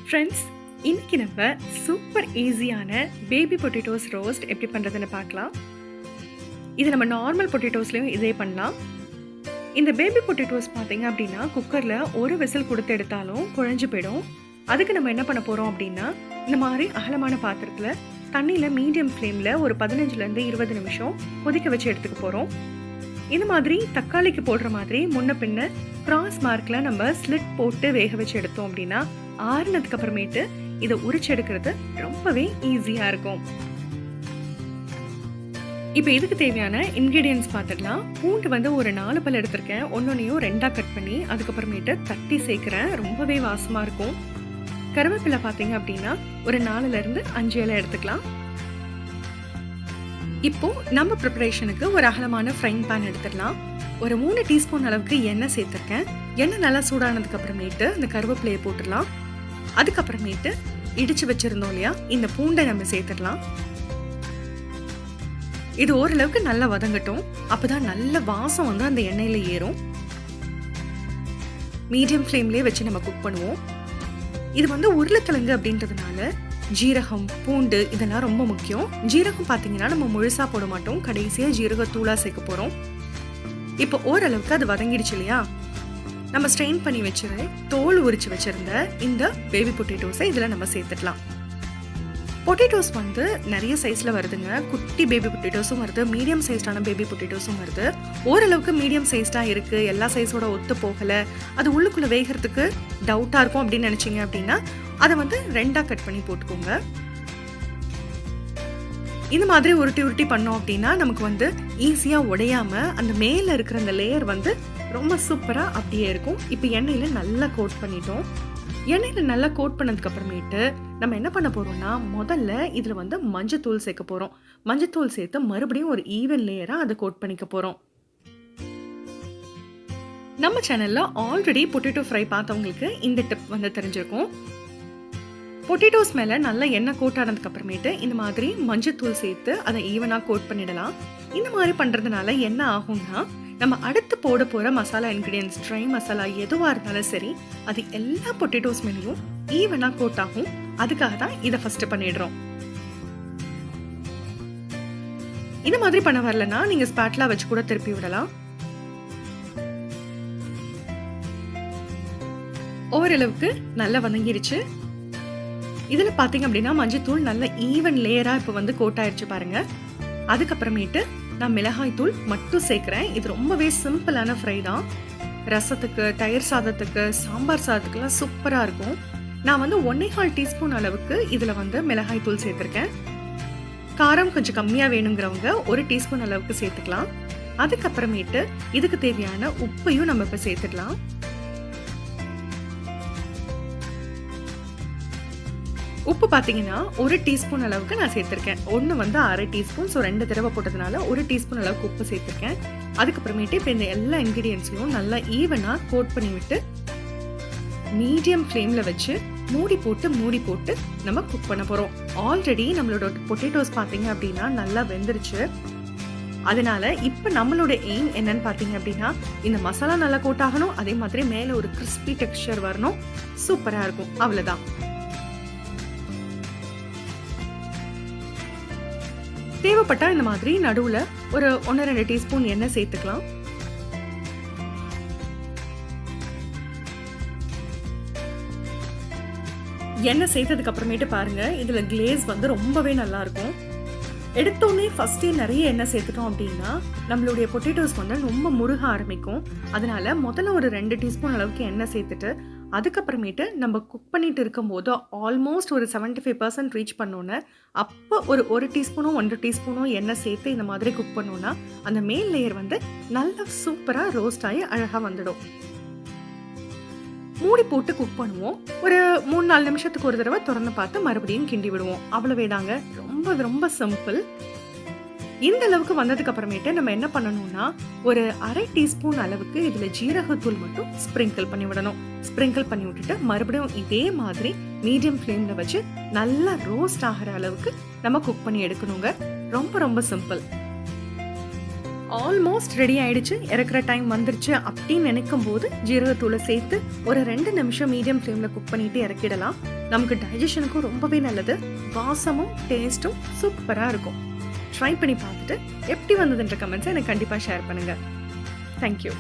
Friends, இன்னைக்கு நம்ம super ஈஸியான பேபி பொட்டேட்டோஸ் ரோஸ்ட் எப்படி பண்ணுறதுன்னு பார்க்கலாம். இது நம்ம நார்மல் பொட்டேட்டோஸ்லையும் இதே பண்ணலாம். இந்த பேபி பொட்டேட்டோஸ் பார்த்தீங்க அப்படின்னா குக்கரில் ஒரு விசில் கொடுத்து எடுத்தாலும் குழஞ்சு போயிடும். அதுக்கு நம்ம என்ன பண்ண போகிறோம் அப்படின்னா, இந்த மாதிரி அகலமான பாத்திரத்தில் தண்ணியில் மீடியம் ஃப்ளேமில் ஒரு 15லேருந்து 20 நிமிஷம் கொதிக்க வச்சு எடுத்துக்க போகிறோம். இந்த மாதிரி தக்காளிக்கு போடுற மாதிரி முன்ன பின்ன கிராஸ் மார்க்கில் நம்ம ஸ்லிட் போட்டு வேக வச்சு எடுத்தோம் அப்படின்னா ஆறுனதுக்கு அப்புறமேட்டு இதை உரிச்சு எடுக்கிறது ரொம்பவே ஈஸியாக இருக்கும். இப்போ இதுக்கு தேவையான இன்க்ரீடியன்ஸ் பார்த்துடலாம். பூண்டு வந்து ஒரு 4 பல் எடுத்திருக்கேன். ஒன்னொன்னையும் 2ஆக கட் பண்ணி அதுக்கப்புறமேட்டு தட்டி சேர்க்குறேன். ரொம்பவே வாசமாக இருக்கும். கருவேப்பிலை பார்த்தீங்க அப்படின்னா ஒரு 4லேருந்து 5 இலை எடுத்துக்கலாம். இப்போ நம்ம ப்ரிப்பரேஷனுக்கு ஒரு அகலமான ஃப்ரைங் பேன் எடுத்துடலாம். ஒரு 3 டீஸ்பூன் அளவுக்கு எண்ணெய் சேர்த்துருக்கேன். எண்ணெய் நல்லா சூடானதுக்கு அப்புறமேட்டு இந்த கருவேப்பிலையை போட்டுடலாம். அதுக்கப்புறமேட்டு இடிச்சு வச்சிருந்தோம் இல்லையா, இந்த பூண்டை நம்ம சேர்த்துடலாம். இது ஓரளவுக்கு நல்லா வதங்கட்டும். அப்பதான் நல்ல வாசம் வந்து அந்த எண்ணெயில ஏறும். மீடியம் ஃப்ளேம்லயே வச்சு நம்ம குக் பண்ணுவோம். இது வந்து உருளைக்கிழங்கு அப்படின்றதுனால ஜீரகம், பூண்டு இதெல்லாம் ரொம்ப முக்கியம். ஜீரகம் பார்த்தீங்கன்னா நம்ம முழுசா போட மாட்டோம், கடைசியா ஜீரகத்தூளா சேர்க்க போறோம். இப்போ ஓரளவுக்கு அது வதங்கிடுச்சு இல்லையா, நம்ம ஸ்ட்ரெயின் பண்ணி வச்சிரு தோல் உரிச்சு வச்சிருந்த இந்த பேபி பொட்டேட்டோஸை இதில் நம்ம சேர்த்துக்கலாம். பொட்டேட்டோஸ் வந்து நிறைய சைஸ்ல வருதுங்க. குட்டி பேபி பொட்டேட்டோஸும் வருது, மீடியம் சைஸ்டான பேபி பொட்டேட்டோஸும் வருது. ஓரளவுக்கு மீடியம் சைஸ்டா இருக்கு, எல்லா சைஸோட ஒத்து போகல, அது உள்ளுக்குள்ள வேகிறதுக்கு டவுட்டா இருக்கும் அப்படின்னு நினைச்சீங்க அப்படின்னா அதை வந்து 2ஆக கட் பண்ணி போட்டுக்கோங்க. இந்த மாதிரி உருட்டி உருட்டி பண்ணோம் அப்படின்னா நமக்கு வந்து ஈஸியா உடையாம அந்த மேல இருக்கிற அந்த லேயர் வந்து ரொம்ப சூப்பரா அப்படியே இருக்கும். இப்போ எண்ணெயில நல்லா கோட் பண்ணிட்டோம். எண்ணெயில நல்லா கோட் பண்ணதுக்கு அப்புறமேட்டு நம்ம என்ன பண்ண போறோம்னா, முதல்ல இதுல வந்து மஞ்சத்தூள் சேர்க்க போறோம். மஞ்சத்தூள் சேர்த்து மறுபடியும் ஒரு ஈவன் லேயரா அதை கோட் பண்ணிக்க போறோம். நம்ம சேனல்ல ஆல்ரெடி பொட்டேட்டோ ஃப்ரை பார்த்தவங்களுக்கு இந்த டிப் வந்து தெரிஞ்சிருக்கும். பொட்டேட்டோஸ் மேல நல்லா எண்ணெய் கோட் ஆனதுக்கு அப்புறமேட்டு இந்த மாதிரி மஞ்சத்தூள் சேர்த்து அதை ஈவனா கோட் பண்ணிடலாம். இந்த மாதிரி பண்றதுனால என்ன ஆகும்னா, நம்ம அடுத்து போட போற மசாலா இன்கிரீடியன்ஸ், ட்ரை மசாலா எதுவா இருந்தாலும் சரி, அது எல்லா பொட்டேட்டோஸ் மேலேயும் ஈவனா கோட் ஆகும். அதுக்காக தான் இதை ஃபர்ஸ்ட் பண்ணிடுறோம். இந்த மாதிரி பண்ண வரலன்னா நீங்க ஸ்பாட்லா வச்சு கூட திருப்பி விடலாம். ஓரளவுக்கு நல்லா வதங்கிருச்சு. இதுல பாத்தீங்க அப்படின்னா மஞ்சத்தூள் நல்ல ஈவன் லேயரா இப்ப வந்து கோட் ஆயிடுச்சு பாருங்க. அதுக்கப்புறமேட்டு நான் மிளகாய் தூள் மட்டும் சேர்க்கிறேன். இது ரொம்பவே சிம்பிளான ஃப்ரை தான். ரசத்துக்கு, தயிர் சாதத்துக்கு, சாம்பார் சாதத்துக்குலாம் சூப்பரா இருக்கும். நான் வந்து 1.25 டீஸ்பூன் அளவுக்கு இதுல வந்து மிளகாய் தூள் சேர்த்திருக்கேன். காரம் கொஞ்சம் கம்மியா வேணுங்கிறவங்க 1 டீஸ்பூன் அளவுக்கு சேர்த்துக்கலாம். அதுக்கப்புறமேட்டு இதுக்கு தேவையான உப்பையும் நம்ம இப்ப சேர்த்துக்கலாம். உப்பு பார்த்தீங்கன்னா 1 டீஸ்பூன் அளவுக்கு நான் சேர்த்திருக்கேன். ஒன்று வந்து 1/2 டீஸ்பூன், ஸோ 2 தடவை போட்டதுனால 1 டீஸ்பூன் அளவுக்கு உப்பு சேர்த்திருக்கேன். அதுக்கப்புறமேட்டு இப்போ இந்த எல்லா இன்கிரீடியன்ஸையும் நல்லா ஈவனாக கோட் பண்ணி விட்டு மீடியம் ஃப்ளேமில் வச்சு மூடி போட்டு நம்ம குக் பண்ண போகிறோம். ஆல்ரெடி நம்மளோட பொட்டேட்டோஸ் பார்த்தீங்க அப்படின்னா நல்லா வெந்துருச்சு. அதனால இப்போ நம்மளோட எய்ம் என்னன்னு பார்த்தீங்க அப்படின்னா, இந்த மசாலா நல்லா கோட் ஆகணும், அதே மாதிரி மேலே ஒரு கிறிஸ்பி டெக்ஸ்சர் வரணும். சூப்பராக இருக்கும். அவ்வளோதான். தேவைப்பட்டா இந்த மாதிரி நடுவுல ஒரு 1-2 டீஸ்பூன் எண்ணெய் சேர்த்துக்கலாம். எண்ணெய் சேர்த்ததுக்கு அப்புறமேட்டு பாருங்க, இதுல கிளேஸ் வந்து ரொம்பவே நல்லா இருக்கும். எடுத்தோடனே ஃபர்ஸ்டே நிறைய எண்ணெய் சேர்த்துட்டோம் அப்படின்னா நம்மளுடைய பொட்டேட்டோஸ் வந்து ரொம்ப முருக ஆரம்பிக்கும். அதனால முதல்ல ஒரு 2 டீஸ்பூன் அளவுக்கு எண்ணெய் சேர்த்துட்டு அதுக்கப்புறமேட்டு நம்ம குக் பண்ணிட்டு இருக்கும் போது ஆல்மோஸ்ட் ஒரு 75% ரீச் பண்ணோன்னு அப்போ ஒரு 1 டீஸ்பூனோ 1 டீஸ்பூனோ எண்ணெய் சேர்த்து இந்த மாதிரி குக் பண்ணோன்னா அந்த மேல் லேயர் வந்து நல்லா சூப்பராக ரோஸ்ட் ஆகி அழகாக வந்துடும். மூடி போட்டு குக் பண்ணுவோம். ஒரு 3-4 நிமிஷத்துக்கு ஒரு தடவை திறந்து பார்த்து மறுபடியும் கிண்டி விடுவோம். அவ்வளவே தாங்க. ரொம்ப ரொம்ப சிம்பிள். இந்த அளவுக்கு வந்ததுக்கு அப்புறமேட்டு நம்ம என்ன பண்ணணும்னா, ஒரு 1/2 டீஸ்பூன் அளவுக்கு இதுல ஜீரகத்தூள் மட்டும் ஸ்ப்ரிங்கிள் பண்ணி விடணும். ஸ்ப்ரிங்கிள் பண்ணி விட்டுட்டு மறுபடியும் இதே மாதிரி மீடியம் ஃப்ளேம்ல வச்சு நல்லா ரோஸ்ட் ஆகிற அளவுக்கு நம்ம குக் பண்ணி எடுக்கணுங்க. ரொம்ப ரொம்ப சிம்பிள். ஆல்மோஸ்ட் ரெடி ஆயிடுச்சு, இறக்குற டைம் வந்துருச்சு அப்படின்னு நினைக்கும் போது ஜீரகத்தூளை சேர்த்து ஒரு 2 நிமிஷம் மீடியம் ஃப்ளேமில் குக் பண்ணிட்டு இறக்கிடலாம். நமக்கு டைஜஷனுக்கும் ரொம்பவே நல்லது. வாசமும் டேஸ்ட்டும் சூப்பராக இருக்கும். ட்ரை பண்ணி பார்த்துட்டு எப்படி வந்ததுன்ற கமெண்ட்ஸை எனக்கு கண்டிப்பாக ஷேர் பண்ணுங்கள். தேங்க்யூ.